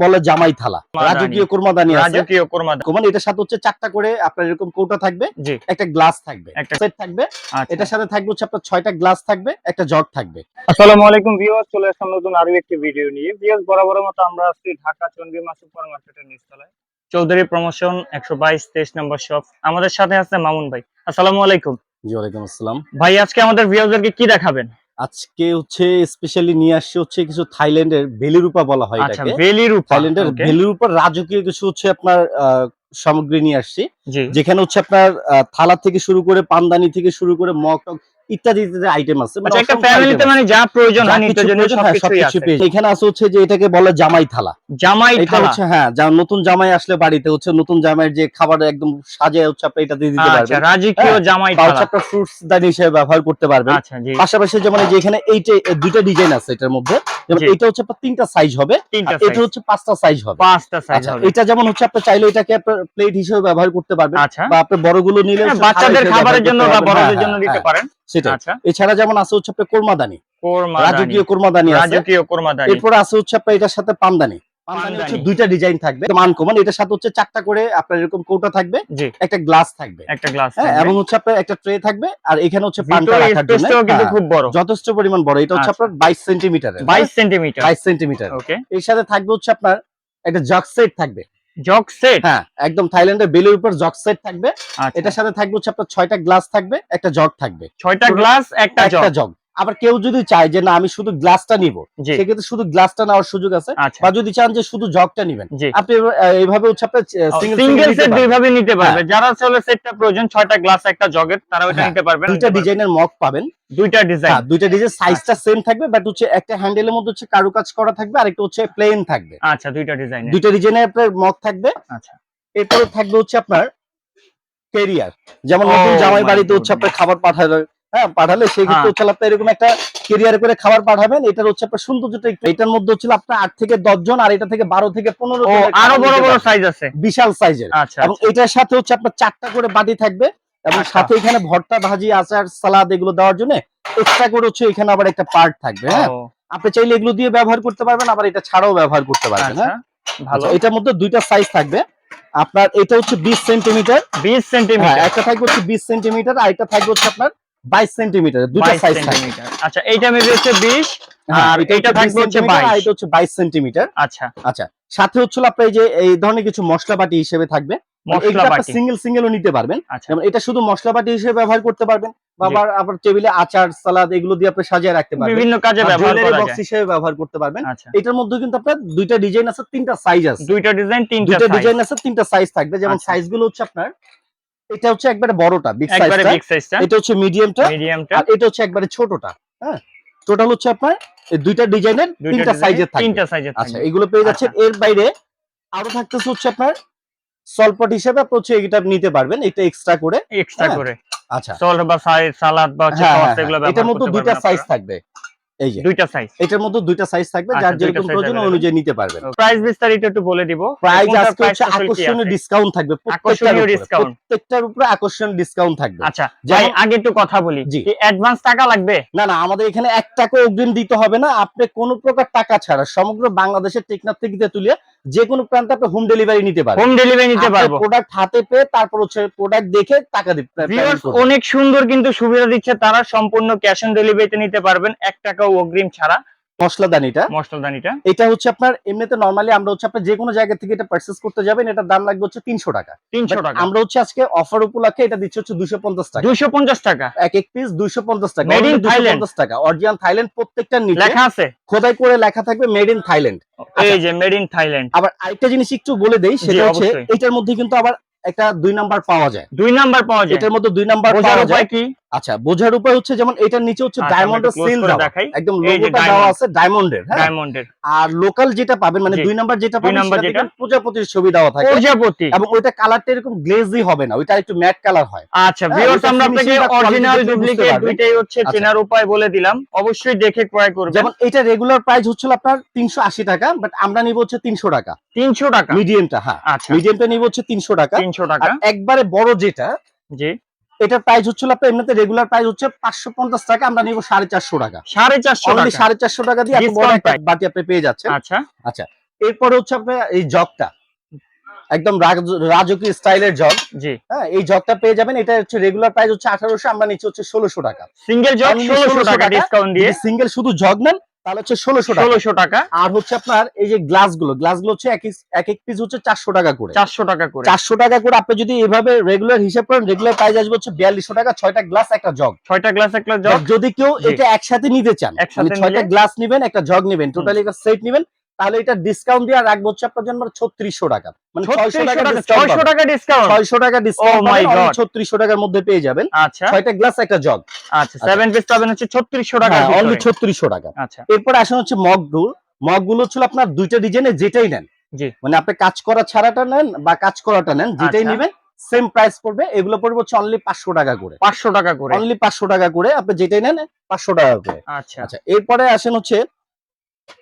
বলে জামাই থালা, রাজকীয় কোরমাদানি আছে। রাজকীয় কোরমাদানি মানে এটার সাথে হচ্ছে 4টা করে আপনার এরকম কৌটা থাকবে, জি একটা গ্লাস থাকবে, একটা সেট থাকবে। আচ্ছা। এটার সাথে থাকবে হচ্ছে আপনার 6টা গ্লাস থাকবে, একটা জগ থাকবে। আসসালামু আলাইকুম ভিউয়ার্স, চলে আসলাম নতুন আরো একটি ভিডিও নিয়ে। ভিউয়ার্স, বরাবরের মতো আমরা আছি ঢাকা চন্দ্রিমা সুপার মার্কেটের নিচতলায়, চৌধুরী প্রমোশন 122-23 নম্বর শপ। আমাদের সাথে আছে মামুন ভাই। আসসালামু আলাইকুম। জি ওয়ালাইকুম আসসালাম। ভাই, আজকে আমাদের ভিউয়ারদেরকে কি দেখাবেন? আজকে হচ্ছে স্পেশালি নিয়ে আসছে হচ্ছে কিছু থাইল্যান্ডের বেলিরূপা বলা হয় আচ্ছা, এটাকে। বেলিরূপা। থাইল্যান্ডের ওকে, বেলিরূপার রাজকীয় কিছু হচ্ছে আপনার সামগ্রী নিয়ে আসছি, জি যেখানে হচ্ছে আপনার থালা থেকে শুরু করে পানদানি থেকে শুরু করে মগ টগ ইত্যাদি ইত্যাদি আইটেম আছে। আচ্ছা, একটা ফ্যামিলিতে মানে যা প্রয়োজন হয় নিত্যজনীয় সবকিছুই আছে। এখানে আছে হচ্ছে যে এটাকে বলে জামাই থালা। জামাই এটা থালা। হচ্ছে নতুন জামাই আসলে বাড়িতে হচ্ছে নতুন জামাইয়ের যে খাবার একদম সাজায় হচ্ছে আপনি এটা দিয়ে দিতে আচ্ছা, পারবেন। রাজকীয় জামাই বা থালা। হচ্ছে আপনার ফ্রুটস দানি হিসেবে ব্যবহার করতে পারবেন। আচ্ছা, জি পাশাপাশি যেমন এই যে এখানে এইটা দুইটা ডিজাইন আছে এটার মধ্যে, যেমন জি। এটা হচ্ছে আপনার 3টা সাইজ হবে, তিনটা আর এটা সাইজ, হচ্ছে 5টা সাইজ হবে। 5টা সাইজ আচ্ছা, হবে। এটা যেমন হচ্ছে আপনি চাইলে এটাকে আপনার প্লেট হিসেবে ব্যবহার করতে পারবেন, আচ্ছা, বা আপনি বড়গুলো নিলে হ্যাঁ, হচ্ছে থালা বাচ্চাদের হিসেবে খাবারের ব্যবহার জন্য করতে বা পারবেন। বড়দের জন্য দিতে পারেন। সেটাই। আচ্ছা, এছাড়া যেমন আছে হচ্ছে আপনার কোরমাদানি, কোরমাদানি, রাজকীয় কোরমাদানি আছে। রাজকীয় কোরমাদানি। এরপর আছে হচ্ছে আপনার এটার সাথে পানদানি। পানদানি হচ্ছে পানদানি। 2টা ডিজাইন থাকবে, আনকমন। এটার সাথে হচ্ছে 4টা করে আপনার এরকম কৌটা থাকবে, জি, একটা গ্লাস থাকবে, একটা গ্লাস হ্যাঁ, থাকবে এবং হচ্ছে আপনার একটা ট্রে থাকবে, আর এখানে হচ্ছে পানটা ভিতরে রাখার জন্য স্পেসটাও কিন্তু খুব বড়, যথেষ্ট পরিমাণ বড়। এটা হচ্ছে আচ্ছা, আপনার 22 সেন্টিমিটারের, 22 সেন্টিমিটার। 22 সেন্টিমিটার। ওকে, এর সাথে থাকবে হচ্ছে আপনার একটা জগ সেট থাকবে। Jug set. হ্যাঁ, একদম থাইল্যান্ডের বেলের উপর জগ সেট থাকবে। আচ্ছা, এটার সাথে থাকবে হচ্ছে আপনার 6টা গ্লাস থাকবে, একটা জগ থাকবে, 6টা গ্লাস, একটা একটা জগ। জগ। আবার কেউ যদি চায় যে না আমি শুধু গ্লাসটা নিব, জি, সেক্ষেত্রে শুধু গ্লাসটা নেওয়ার সুযোগ আছে। আচ্ছা, বা যদি চান যে শুধু জগটা নেবেন, জি, আপনি এইভাবে হচ্ছে আপনার সিঙ্গেল সিঙ্গেল সেট দুই ভাবে নিতে পারবে। হ্যাঁ। যারা আসলে সেটটা প্রয়োজন 6টা গ্লাস একটা জগের, তারা ওটা নিতে পারবেন। দুইটা ডিজাইনের মগ পাবেন, দুইটা ডিজাইন। দুইটা ডিজাইন, সাইজটা সেম থাকবে, বাট হচ্ছে একটা হ্যান্ডেলের মধ্যে হচ্ছে কারুকাজ করা থাকবে, আর একটা হচ্ছে প্লেন থাকবে। আচ্ছা, দুইটা ডিজাইন। দুইটা ডিজাইনের আপনার মগ থাকবে। আচ্ছা, এরপরে থাকবে হচ্ছে আপনার কেরিয়ার, যেমন ও নতুন জামাই মাই বাড়িতে হচ্ছে আপনার গুডনেস। খাবার পাঠাবে, পাঠালে সেই ক্ষেত্রে হ্যাঁ, হচ্ছে আপনার এরকম একটা কেরিয়ারে করে খাবার পাঠাবেন। এটার হচ্ছে আপনার সৌন্দর্যটা একটু, এটার মধ্যে হচ্ছে আপনার 8 থেকে 10 জন, আর এটা থেকে 12 থেকে 15 ও জনের আরো খাবার বড় নিতে বড় পারবেন। সাইজ আছে। বিশাল সাইজের। আচ্ছা, এবং এটার সাথে হচ্ছে আপনার 4টা করে বাটি থাকবে, এবং আচ্ছা, সাথে এখানে ভর্তা, ভাজি, আচার, সালাদ এগুলো দেওয়ার জন্য এক্সট্রা করে হচ্ছে এখানে আবার একটা পার্ট থাকবে। হ্যাঁ, ও আপনি চাইলে এগুলো দিয়ে ব্যবহার করতে পারবেন, আবার এটা ছাড়াও ব্যবহার করতে পারবেন। আচ্ছা, হ্যাঁ, ভালো। আচ্ছা, এটার মধ্যে দুইটা সাইজ থাকবে আপনার। এটা হচ্ছে 20 সেন্টিমিটার। 20 হ্যাঁ, সেন্টিমিটার, একটা থাকবে হচ্ছে 20 সেন্টিমিটার, আর একটা থাকবে হচ্ছে আপনার 22 সেন্টিমিটার। দুটো 22 সাইজ থাকবে। সেন্টিমিটার। আচ্ছা, এইটা মেবি হচ্ছে 20, হ্যাঁ, আর এটা থাকবে হচ্ছে 20 আর 22। এটা হচ্ছে 22 সেন্টিমিটার। আচ্ছা, আচ্ছা, সাথে হচ্ছে আপনার এই যে এই ধরনের কিছু মশলাবাটি হিসেবে থাকবে। মানে মশলা এগুলো আপনি বাটি। সিঙ্গেল সিঙ্গেলও নিতে পারবেন। আচ্ছা, যেমন এটা শুধু মশলাবাটি হিসেবে ব্যবহার করতে পারবেন, বা জি, আবার টেবিলে আচার, সালাদ এগুলো দিয়ে আপনি সাজিয়ে রাখতে পারবেন, বিভিন্ন কাজে বা ব্যবহার জুয়েলারি করা বক্স যায়। হিসেবে ব্যবহার করতে পারবেন। আচ্ছা, এটার মধ্যে কিন্তু আপনার দুইটা ডিজাইন আছে, 3টা সাইজ আছে। দুইটা ডিজাইন, তিনটা দুইটা সাইজ। ডিজাইন আছে, 3টা সাইজ থাকবে। যেমন আচ্ছা, সাইজগুলো হচ্ছে আপনার, এটা হচ্ছে একবারে বড়টা, বিগ একবারে সাইজটা। বিগ সাইজটা, এটা হচ্ছে মিডিয়ামটা, মিডিয়ামটা, আর এটা হচ্ছে একবারে ছোটটা। হ্যাঁ, টোটাল হচ্ছে আপনার এই দুইটা ডিজাইনের দুইটা 3টা ডিজাইন, সাইজের থাকবে। তিনটা সাইজের আচ্ছা, থাকবে। এগুলো পেয়ে যাচ্ছেন। আচ্ছা, এর বাইরে আরো থাকতেছে হচ্ছে আপনার সলপট হিসেবে আপনি হচ্ছে এটা নিতে পারবেন, এটা এক্সট্রা করে। এক্সট্রা হ্যাঁ, করে আচ্ছা, সল্ট বা সালাদ বা হচ্ছে হ্যাঁ সস হ্যাঁ হ্যাঁ, এগুলো এটার ব্যবহার মধ্যে করতে দুইটা পারবেন সাইজ আপনারা। থাকবে। এই যে দুইটা সাইজ। এটার মধ্যে দুইটা সাইজ থাকবে, আচ্ছা, যার দুইটা যেরকম সাইজ প্রয়োজন अवेलेबल। অনুযায়ী নিতে পারবেন। প্রাইস বিস্তারিত একটু বলে দিব। প্রাইস কোনটার আজকে প্রাইস হচ্ছে আসলে কি আকর্ষণীয় আছে? ডিসকাউন্ট থাকবে আকর্ষণীয় ডিসকাউন্ট। প্রত্যেকটার উপরে আকর্ষণীয় ডিসকাউন্ট থাকবে। আচ্ছা ভাই, যেমন আগে একটু কথা বলি, জি, কি অ্যাডভান্স টাকা লাগবে? না না, আমাদের এখানে 1 টাকা অগ্রিম দিতে হবে না। আপনি কোনো প্রকার টাকা ছাড়া সমগ্র বাংলাদেশের টেকনাফ থেকে তেতুলিয়া যে কোনো প্রান্তে আপনি হোম ডেলিভারি নিতে পারবেন। হোম ডেলিভারি নিতে পারবো। প্রোডাক্ট হাতে পেয়ে তারপর হচ্ছে প্রোডাক্ট দেখে টাকা ভিউয়ার্স, অনেক সুন্দর কিন্তু সুবিধা দিচ্ছে তারা, সম্পূর্ণ ক্যাশ অন ডেলিভারিতে নিতে পারবেন 1 টাকাও অগ্রিম ছাড়া। মশলাদানিটা, মশলাদানিটা এটা হচ্ছে আপনার এমনিতে নরমালি আমরা হচ্ছে আপনার যে কোনো জায়গা থেকে এটা পারচেজ করতে যাবেন, এটার দাম লাগবে হচ্ছে 300 টাকা। 300 টাকা, আমরা হচ্ছে আজকে অফার উপলক্ষে এটা দিচ্ছি হচ্ছে 250 টাকা। 250 টাকা। এক এক পিস 250 টাকা। মেড ইন থাইল্যান্ড 250 টাকা অরিজিনাল থাইল্যান্ড, প্রত্যেকটার নিচে লেখা আছে, খোদাই করে লেখা থাকবে মেড ইন থাইল্যান্ড। এই যে মেড ইন থাইল্যান্ড। আবার আরেকটা জিনিস একটু বলে দেই, জি, সেটা হচ্ছে অবশ্যই। এটার মধ্যে কিন্তু আবার একটা 2 নাম্বার পাওয়া যায়। 2 নাম্বার পাওয়া যায়। এটার মধ্যে 2 নাম্বার বোঝার পাওয়া উপায় যায়। কি? আচ্ছা, বোঝার উপায় হচ্ছে যেমন এটার নিচে হচ্ছে আচ্ছা, আমরা ডায়মন্ডের একটু ক্লোজ সিল করে দেওয়া, দেখাই। একদম এই যে লোগোটা দেওয়া আছে ডায়মন্ডের। হ্যাঁ, ডায়মন্ডের। আর লোকাল যেটা পাবেন মানে জি, 2 নাম্বার যেটা 2 পাবেন নাম্বার সেটা যেটা দেখবেন প্রজাপতির ছবি দেওয়া থাকে, প্রজাপতি। এবং ওইটা কালারটা এরকম গ্লেজি হবে না, ওইটা একটু ম্যাট কালার হয়। আচ্ছা হ্যাঁ, ভিউয়ার্স, ওইটা আমরা আপনাকে finishing বা quality অরিজিনাল দেখলে বুঝতে ডুপ্লিকেট পারবেন। দুইটাই হচ্ছে আচ্ছা, চেনার উপায় বলে দিলাম, অবশ্যই দেখে ক্রয় করবেন। যেমন এটা রেগুলার প্রাইস হচ্ছে আপনার 380 টাকা, বাট আমরা নিব হচ্ছে 300 টাকা। 300 টাকা। মিডিয়ামটা, হ্যাঁ আচ্ছা, মিডিয়ামটা নিব হচ্ছে 300 টাকা। 300 আর টাকা। একবারে বড় যেটা, জি, এটার প্রাইস হচ্ছে আপনার এমনিতে রেগুলার প্রাইস হচ্ছে 550 টাকা, আমরা নিব 450 টাকা। 450 অনলি টাকা 450 টাকা দিয়ে এত বড় ডিসকাউন্ট একটা প্রাইস। বাটি আপনি পেয়ে যাচ্ছেন। আচ্ছা, আচ্ছা, এরপরে হচ্ছে আপনার এই জগটা একদম রাজকীয় স্টাইলের জগ। জি, হ্যাঁ, এই জগটা পেয়ে যাবেন। এটা হচ্ছে রেগুলার প্রাইস হচ্ছে 1800, আমরা নিচে হচ্ছে 1600 টাকা। সিঙ্গেল জগ Only 1600 টাকা ডিসকাউন্ট দিয়ে, সিঙ্গেল শুধু জগ নেন তাহলে হচ্ছে 1600 টাকা। 1600 টাকা। আর হচ্ছে আপনার এই যে গ্লাসগুলো হচ্ছে এক এক পিস হচ্ছে 400 টাকা করে। 400 টাকা করে। 400 টাকা করে আপনি যদি এভাবে রেগুলার হিসাব করেন, রেগুলার প্রাইস আসবে হচ্ছে 4200 টাকা, 6টা গ্লাস একটা জগ। 6টা গ্লাস একটা জগ। যদি কেউ জি। এটা একসাথে নিতে চান, একসাথে মানে 6টা নিলে? গ্লাস নেবেন, একটা জগ নেবেন, টোটালি একটা সেট নেবেন, তাহলে এটা ডিসকাউন্ট দিয়ে রাখবো হচ্ছে আপনার জন্য 3600 টাকা, মানে 600 টাকা 600 টাকা ডিসকাউন্ট। 600 টাকা ডিসকাউন্ট Oh my পাবেন, God! 3600 টাকার মধ্যে পেয়ে যাবেন। আচ্ছা 6টা গ্লাস একটা জগ। আচ্ছা 7 পিস পাবেন হচ্ছে 3600 টাকা। হ্যাঁ, অনলি 3600 টাকা। আচ্ছা এরপর আসেন হচ্ছে মগগুলো হচ্ছে আপনার দুইটা ডিজাইনে যেটাই নেন, জি, মানে আপনি কাজ করা ছাড়াটা নেন বা কাজ করাটা নেন, যেটাই আচ্ছা। নেবেন সেম প্রাইস পড়বে। এগুলো পড়বে হচ্ছে অনলি 500 টাকা করে। 500 টাকা করে। অনলি 500 টাকা করে, আপনি যেটাই নেন 500 টাকা করে। আচ্ছা আচ্ছা, এরপরে আসেন হচ্ছে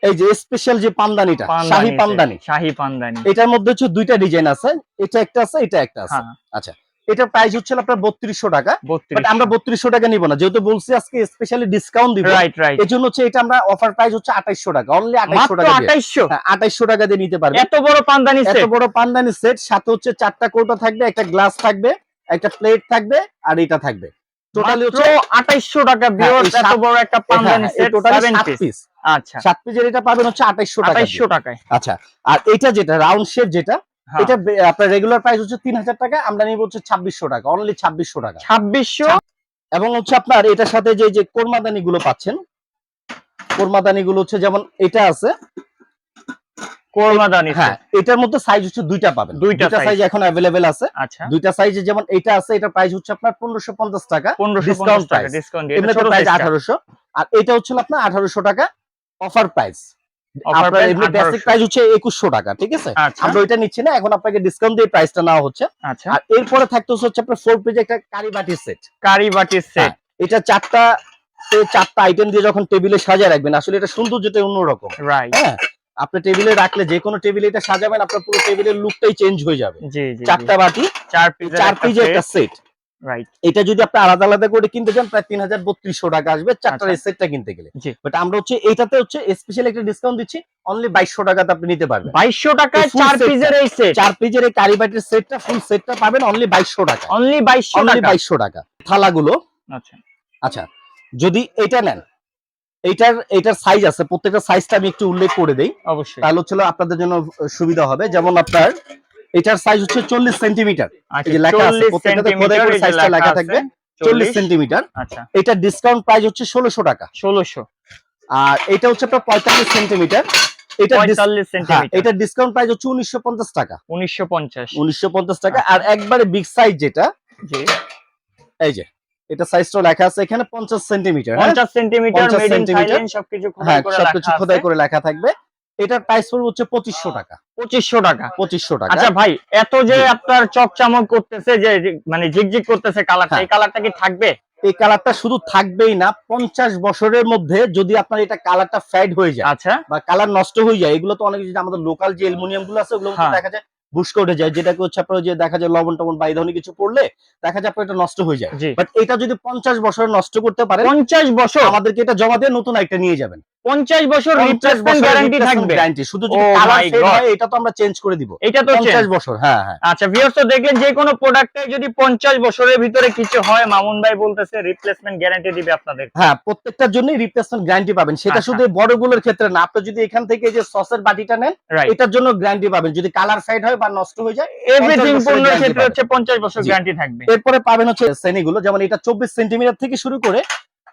এই যে স্পেশাল যে পামদানিটা, শাহী পামদানি। শাহী পামদানি। এটার মধ্যে হচ্ছে দুইটা ডিজাইন আছে, এটা একটা আছে, এটা একটা আছে। হ্যাঁ, আচ্ছা, এটার প্রাইস হচ্ছে আপনার 3200 টাকা। বাট 3200। আমরা 3200 টাকা নিব না, যেহেতু বলছি আজকে স্পেশালি ডিসকাউন্ট দিব। Right right. এজন্য হচ্ছে এটা আমরা অফার প্রাইস হচ্ছে 2800 টাকা, অনলি 2800 মাত্র টাকা দিয়ে। 2800। হ্যাঁ, 2800 টাকা দিয়ে নিতে পারবেন। এত বড় পামদানি এত সেট। বড় পামদানি সেট, সাথে হচ্ছে 4টা কৌটা থাকবে, একটা গ্লাস থাকবে, একটা প্লেট থাকবে, আর এটা থাকবে। টোটালি মাত্র হচ্ছে 2800 টাকা ভিউয়ার্স, এত বড় একটা পামদানি সেট, 7 পিস। আচ্ছা 7 পিসের এটা পাবেন হচ্ছে 2800 টাকা। 2800 টাকায়। আচ্ছা, আর এটা যেটা রাউন্ড শেপ যেটা, হ্যাঁ, এটা আপনার রেগুলার প্রাইস হচ্ছে 3000 টাকা, আমরা নিব হচ্ছে 2600 টাকা, অনলি 2600 টাকা। 2600। এবং হচ্ছে আপনার এটার সাথে যে কোরমাদানি গুলো পাচ্ছেন, কোরমাদানি গুলো হচ্ছে যেমন এটা আছে কোরমাদানি হ্যাঁ, সেট। এটার মধ্যে সাইজ হচ্ছে দুইটা পাবেন, দুইটা সাইজ এখন अवेलेबल আছে। আচ্ছা দুইটা সাইজে যেমন এটা আছে, এটা প্রাইস হচ্ছে আপনার 1550 টাকা, 1550 টাকা ডিসকাউন্ট দিয়ে। এটা এমনিতে ছোট প্রাইস সাইজটা। 1800, আর এটা হচ্ছে আপনার 1800 টাকা অফার প্রাইস। অফার আপনার প্রাইস এমনি বেসিক 1800। প্রাইস হচ্ছে 2100 টাকা, ঠিক আছে? আচ্ছা আমরা ওইটা নিচ্ছি না, এখন আপনাকে ডিসকাউন্ট দিয়ে প্রাইসটা নেওয়া হচ্ছে। আচ্ছা। আর এরপরে থাকতে হচ্ছে আপনার 4 পেজে একটা কারি বাটি সেট। কারি বাটির সেট। এটা 4টা আইটেম দিয়ে যখন টেবিলে সাজিয়ে রাখবেন, আসলে এটা সৌন্দর্যটা অন্যরকম। রাইট। হ্যাঁ, আপনি টেবিলে রাখলে, যে কোনো টেবিলে এটা সাজাবেন, আপনার পুরো টেবিলের লুকটাই চেঞ্জ হয়ে যাবে। জি জি। 4টা বাটি, 4 4 পিসের একটা সেট। রাইট। এটা যদি আপনি আলাদা আলাদা করে কিনতে চান, প্রায় 3200 টাকা আসবে 4টার এই সেটটা কিনতে গেলে। জি। বাট আমরা হচ্ছে এটাতে হচ্ছে স্পেশাল একটা ডিসকাউন্ট দিচ্ছি, অনলি 2200 টাকাতে আপনি নিতে পারবেন। 2200 টাকায় এই full 4 set পিসের এই সেট। 4 পিসের এই কারি বাটির সেটটা, ফুল সেটটা পাবেন অনলি 2200 টাকা। অনলি 2200 অনলি টাকা। 2200 টাকা। থালাগুলো, আচ্ছা আচ্ছা, যদি এটা নেন, এটার সাইজ আছে, প্রত্যেকটা সাইজটা আমি একটু উল্লেখ করে দেই, অবশ্যই। তাহলে হচ্ছে আপনাদের জন্য সুবিধা হবে। যেমন আপনার এটার সাইজ হচ্ছে 40 সেন্টিমিটার, আচ্ছা এই যে লেখা আছে, 40 প্রত্যেকটাতে খোদাই করে সাইজটা লেখা থাকবে, 40 সেন্টিমিটার। আচ্ছা এটা ডিসকাউন্ট প্রাইস হচ্ছে 1600 টাকা। 1600। আর এটা হচ্ছে আপনার 45 সেন্টিমিটার, 45 সেন্টিমিটার। এটা ডিসকাউন্ট প্রাইস হচ্ছে 1950 টাকা। 1950। 1950 টাকা। আর একবারে বিগ সাইজ যেটা, জি, এই যে এটা সাইজটা লেখা আছে এখানে 50 centimetre. 50 centimetre, 50 made in centimetre. Thailand, সবকিছু খোদাই হ্যাঁ, করে সবকিছু লেখা খোদাই আছে। করে লেখা থাকবে। এটার প্রাইস পড়বে হচ্ছে 2500 টাকা। 2500 টাকা। 2500 টাকা। আচ্ছা ভাই, এত যে জি। আপনার চকচমক করতেছে, যে মানে ঝিকঝিক করতেছে কালারটা, হ্যাঁ। এই কালারটা কি থাকবে? এই কালারটা শুধু থাকবেই না, 50 বছরের মধ্যে যদি আপনার এটা কালারটা ফেড হয়ে যায় আচ্ছা বা কালার নষ্ট হয়ে যায়, এগুলো তো অনেক, যে আমাদের লোকাল যে অ্যালুমিনিয়াম গুলো আছে, ওগুলো হ্যাঁ। দেখা যায় বুস্কে উঠে যায়, যেটাকে হচ্ছে আপনার যে দেখা যায় লবণ টবণ বা এই ধরনের কিছু পড়লে দেখা যায় আপনার এটা নষ্ট হয়ে যায়। জি। বাট এটা যদি 50 বছর নষ্ট করতে পারেন, 50 বছর, আমাদেরকে এটা জমা দিয়ে নতুন একটা নিয়ে যাবেন। 50 বছর 50 রিপ্লেসমেন্ট গ্যারান্টি থাকবে। গ্যারান্টি, শুধু যদি Oh colour my fade God! হয়, এটা তো আমরা চেঞ্জ করে দিব। এটা তো 50 change। বছর, হ্যাঁ হ্যাঁ। আচ্ছা ভিউয়ার্স, তো দেখলেন, যে কোনো প্রোডাক্টে যদি 50 বছরের ভিতরে কিছু হয়, মামুন ভাই বলতেছে রিপ্লেসমেন্ট গ্যারান্টি দিবে আপনাদের। হ্যাঁ, প্রত্যেকটার জন্যই রিপ্লেসমেন্ট গ্যারান্টি পাবেন। সেটা আচ্ছা। শুধু বড়গুলোর ক্ষেত্রে না, আপনি যদি এখান থেকে যে সসের বাটিটা নেন, রাইট। এটার জন্য গ্যারান্টি পাবেন। যদি কালার ফেড হয় বা নষ্ট হয়ে যায়, এভরিথিং 50 বছরের পণ্যের guarantee ক্ষেত্রে পাবেন। হচ্ছে 50 বছর জি। গ্যারান্টি থাকবে। এরপরে পাবেন হচ্ছে শ্রেণীগুলো, যেমন এটা 24 সেন্টিমিটার থেকে শুরু করে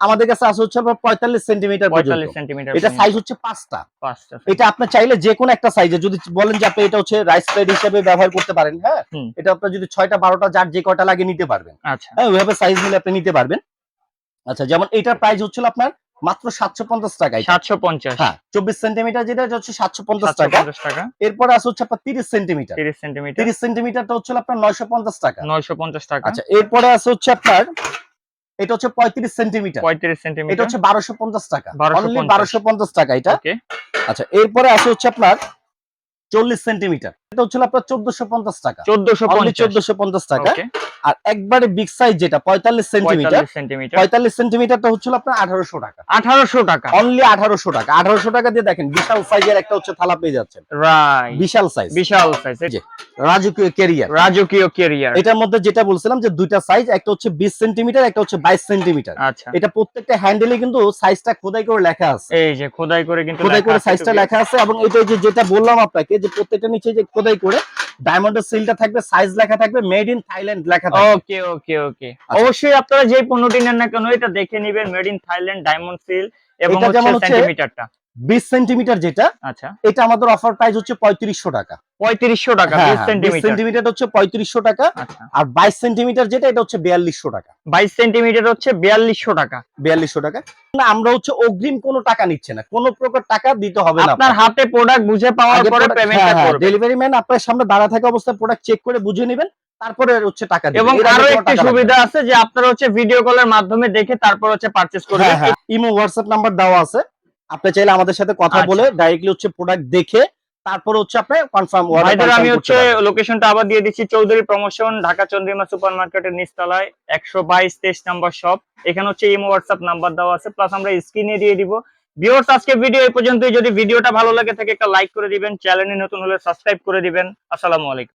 আমাদের কাছে আছে হচ্ছে আপনার 45 সেন্টিমিটার 45 পর্যন্ত। সেন্টিমিটার। এটা সাইজ হচ্ছে 5টা। 5টা। এটা আপনি চাইলে যে কোনো একটা সাইজে, যদি বলেন যে আপনি এটা হচ্ছে রাইস প্লেট হিসেবে ব্যবহার করতে পারেন, হ্যাঁ, হুম। এটা আপনার যদি 6টা 12টা যার যে কয়টা লাগে নিতে পারবেন। আচ্ছা হ্যাঁ, ওইভাবে সাইজ মিলে আপনি নিতে পারবেন। আচ্ছা, যেমন এটার প্রাইস হচ্ছিল আপনার মাত্র 750 টাকা। 750। হ্যাঁ, 24 সেন্টিমিটার যেটা, এটা হচ্ছে 750 টাকা। 750 টাকা। এরপরে আছে হচ্ছে আপনার 30 সেন্টিমিটার। 30 সেন্টিমিটার, 30 সেন্টিমিটারটা হচ্ছে আপনার 950 টাকা। 950 টাকা। আচ্ছা, এরপরে আছে হচ্ছে আপনার, এটা হচ্ছে 35 সেন্টিমিটার। 35 এটা সেন্টিমিটার, হচ্ছে 1250 টাকা। 1250 অনলি 1250 টাকা এটা। ওকে। আচ্ছা, এরপরে আছে হচ্ছে আপনার 40 সেন্টিমিটার। এটা হচ্ছে আপনার 1450 টাকা। অনলি 1450 1450 টাকা। ওকে। আর একবারে বিগ সাইজ যেটা 45 সেন্টিমিটার, 45 সেন্টিমিটার 45 সেন্টিমিটারটা হচ্ছে আপনার 1800 টাকা, 1800 টাকা। অনলি 1800 টাকা। 1800 টাকা দিয়ে দেখেন বিশাল সাইজের একটা হচ্ছে থালা পেয়ে যাচ্ছেন, রাইট, বিশাল সাইজ, বিশাল সাইজ, জি রাজকীয় ক্যারিয়ার। রাজকীয় ক্যারিয়ার। এটার মধ্যে যেটা বলছিলাম যে দুইটা সাইজ, একটা হচ্ছে 20 সেন্টিমিটার, একটা হচ্ছে 22 সেন্টিমিটার। আচ্ছা, এটা প্রত্যেকটা হ্যান্ডেলে কিন্তু সাইজটা খোদাই করে লেখা আছে, এই যে খোদাই করে কিন্তু খোদাই করে আছে সাইজটা একটু লেখা আছে। এবং এটা যে যেটা বললাম আপনাকে যে প্রত্যেকটা নিচে যে খোদাই করে ডায়মন্ডের সিলটা থাকবে, সাইজ লেখা থাকবে, মেড ইন থাইল্যান্ড লেখা থাকবে। ওকে ওকে ওকে, অবশ্যই আপনারা যে পণ্যটি নেন না কেন এটা দেখে নেবেন, made in Thailand, diamond seal এবং এটা যেমন হচ্ছে সেন্টিমিটারটা। 20 সেন্টিমিটার যেটা, আচ্ছা, এটা আমাদের অফার প্রাইস হচ্ছে 3500 টাকা। 3500 টাকা 20 20 সেন্টিমিটার। সেন্টিমিটার হচ্ছে 3500 টাকা। আচ্ছা, আর 22 সেন্টিমিটার যেটা, এটা হচ্ছে 4200 টাকা। 22 সেন্টিমিটার হচ্ছে 4200 টাকা। 4200 টাকা। না, আমরা হচ্ছে অগ্রিম কোনো টাকা নিচ্ছে না, কোনো প্রকার টাকা দিতে হবে না। আপনার হাতে প্রোডাক্ট বুঝে পাওয়ার পরে পেমেন্টটা করবেন। ডেলিভারি ম্যান আপনার সামনে দাঁড়া থাকা অবস্থায় প্রোডাক্ট চেক করে বুঝে নেবেন, তারপরে হচ্ছে টাকা দিবেন। এবং এর আগে আরো কোনো একটা টাকা লাগবে সুবিধা না। আছে যে আপনারা হচ্ছে ভিডিও কলের মাধ্যমে দেখে তারপর হচ্ছে পারচেজ করবেন। হ্যাঁ হ্যাঁ, ইমো হোয়াটসঅ্যাপ নাম্বার দেওয়া আছে, আপনি চাইলে আমাদের সাথে কথা আচ্ছা। বলে ডাইরেক্টলি হচ্ছে প্রোডাক্ট দেখে তারপর হচ্ছে আপনি কনফার্ম ভাইদের আমি হচ্ছে লোকেশনটা আবার দিয়ে দিচ্ছি, চৌধুরী প্রমোশন, ঢাকা চন্দ্রিমা সুপার মার্কেটের নিচতলায় 122 23 নাম্বার শপ। এখানে হচ্ছে ইমো হোয়াটসঅ্যাপ নাম্বার দেওয়া আছে, প্লাস আমরা স্ক্রিনে দিয়ে দিব। ভিউয়ার্স, আজকে ভিডিও এই পর্যন্তই। যদি ভিডিওটা ভালো লাগে থাকে একটা লাইক করে দিবেন, চ্যানেলে নতুন হলে সাবস্ক্রাইব করে দিবেন। আসসালামু আলাইকুম।